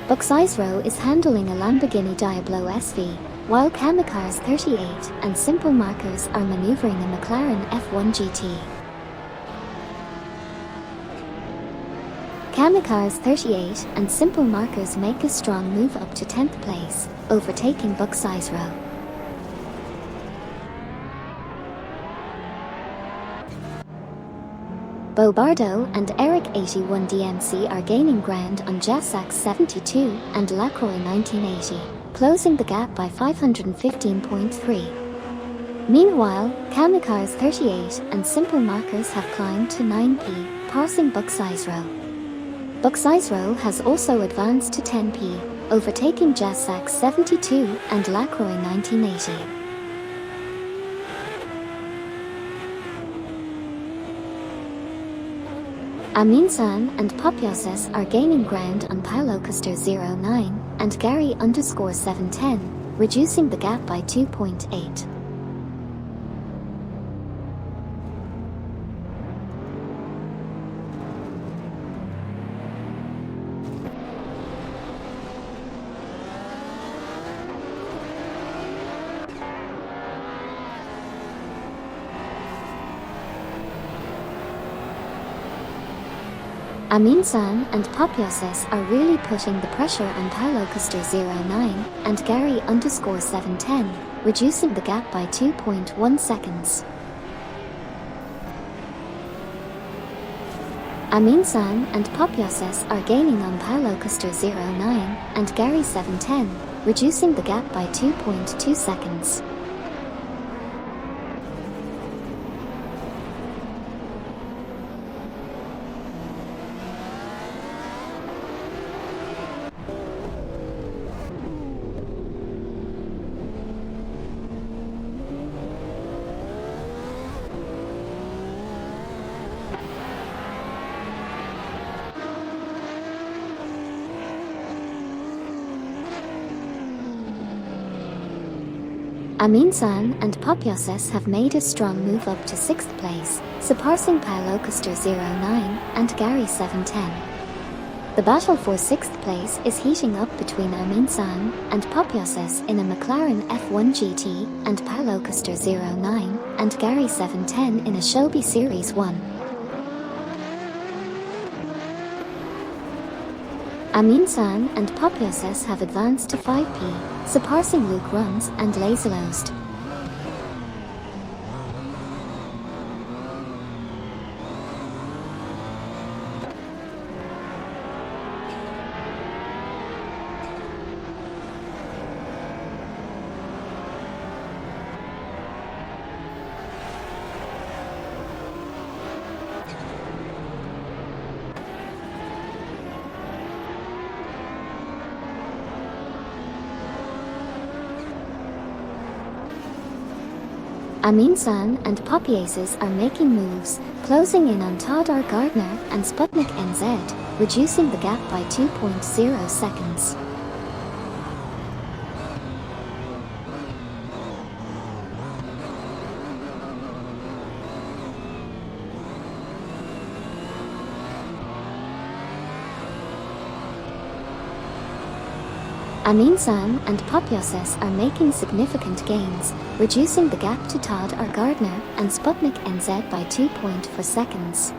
Bucksize Row is handling a Lamborghini Diablo SV, while Kamikars 38 and Simple Markers are maneuvering a McLaren F1 GT. Kamikars 38 and Simple Markers make a strong move up to 10th place, overtaking Bucksize Row. Bobardo and Eric 81 DMC are gaining ground on Jessax 72 and Lacroix 1980, closing the gap by 515.3. Meanwhile, Kamikars 38 and Simple Markers have climbed to 9P, passing Bucksize Row. Bucksize Row has also advanced to 10P, overtaking Jessax 72 and Lacroix 1980. Amin San and Popioses are gaining ground on Paulo Custer 09 and Gary _710, reducing the gap by 2.8. Amin San and Popioses are really putting the pressure on Paulo Custer 09 and Gary _710, reducing the gap by 2.1 seconds. Amin San and Popioses are gaining on Paulo Custer 09 and Gary 710, reducing the gap by 2.2 seconds. Aminsan and Popioses have made a strong move up to 6th place, surpassing Paolo Coster 09 and Gary 710. The battle for 6th place is heating up between Aminsan and Popioses in a McLaren F1 GT and Paolo Coster 09 and Gary 710 in a Shelby Series 1. Aminsan and Popioses have advanced to 5P, surpassing Luke Runs and Laserlost. Aminsan and Popioses are making moves, closing in on Todd R. Gardner and Sputnik NZ, reducing the gap by 2.0 seconds. Aminsan and Popioses are making significant gains, reducing the gap to Todd R. Gardner and Sputnik NZ by 2.4 seconds.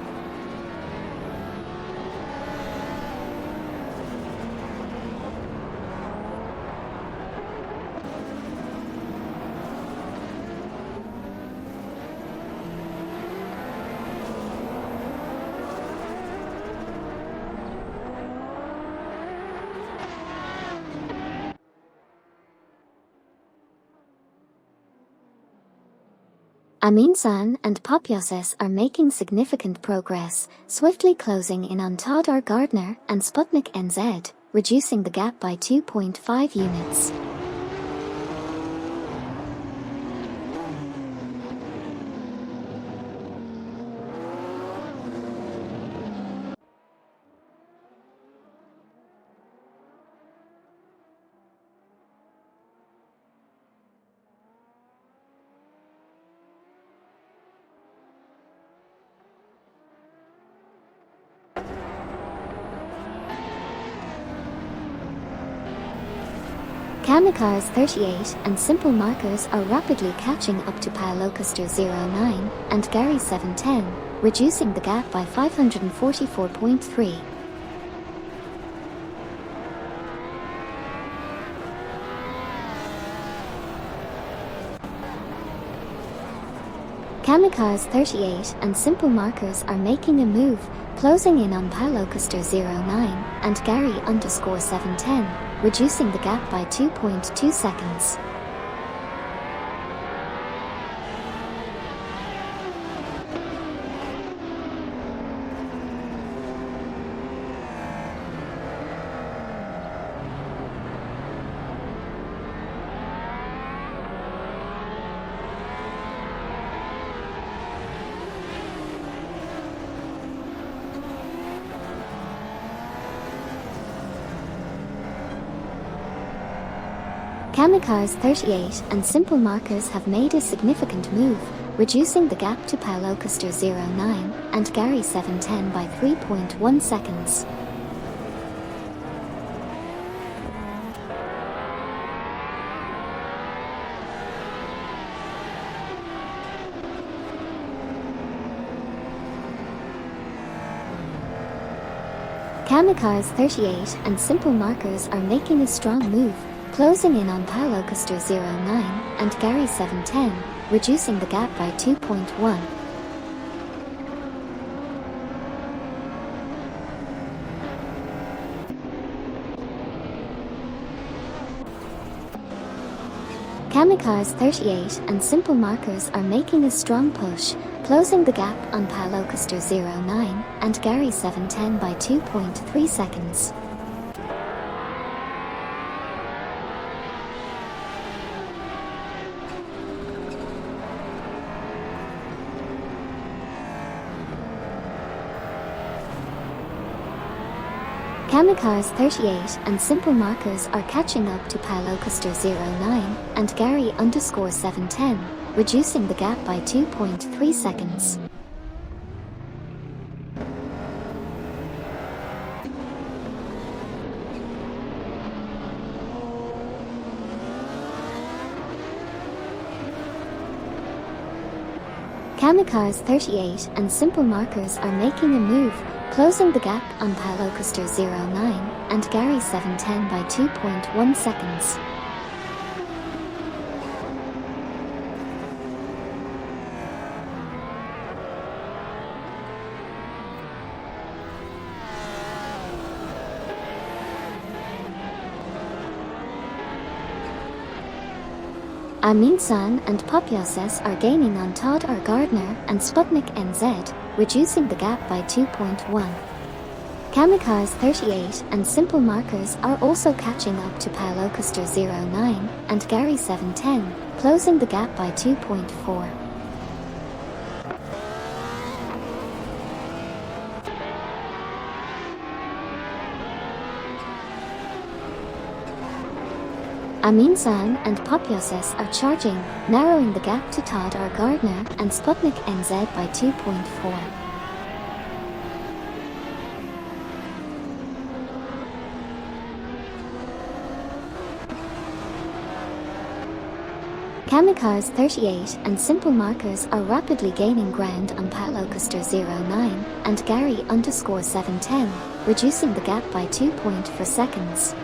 Aminsan and Popioses are making significant progress, swiftly closing in on Todd R. Gardner and Sputnik NZ, reducing the gap by 2.5 units. Kamikaze 38 and Simple Markers are rapidly catching up to Paolo Coster 09 and Gary 710, reducing the gap by 544.3. Kamikaze 38 and Simple Markers are making a move, closing in on Paolo Coster 09 and Gary _710, reducing the gap by 2.2 seconds. Kamikaze 38 and Simple Markers have made a significant move, reducing the gap to Paolo Coster 09 and Gary 710 by 3.1 seconds. Kamikaze 38 and Simple Markers are making a strong move, closing in on Paolo Coster 09 and Gary 710, reducing the gap by 2.1. Kamikaze 38 and Simple Markers are making a strong push, closing the gap on Paolo Coster 09 and Gary 710 by 2.3 seconds. Kamikaze 38 and Simple Markers are catching up to Pilocaster09 and Gary _710, reducing the gap by 2.3 seconds. Kamikaze 38 and Simple Markers are making a move, closing the gap on Pilocaster09 and Gary 710 by 2.1 seconds. Aminsan and Popyoses are gaining on Todd R. Gardner and Sputnik NZ, reducing the gap by 2.1. Kamikaze 38 and Simple Markers are also catching up to Pilocaster09 and Gary 710, closing the gap by 2.4. Aminsan and Popyoses are charging, narrowing the gap to Todd R. Gardner and Sputnik NZ by 2.4. Kamikaze 38 and Simple Markers are rapidly gaining ground on Pilocaster09 and Gary _710, reducing the gap by 2.4 seconds.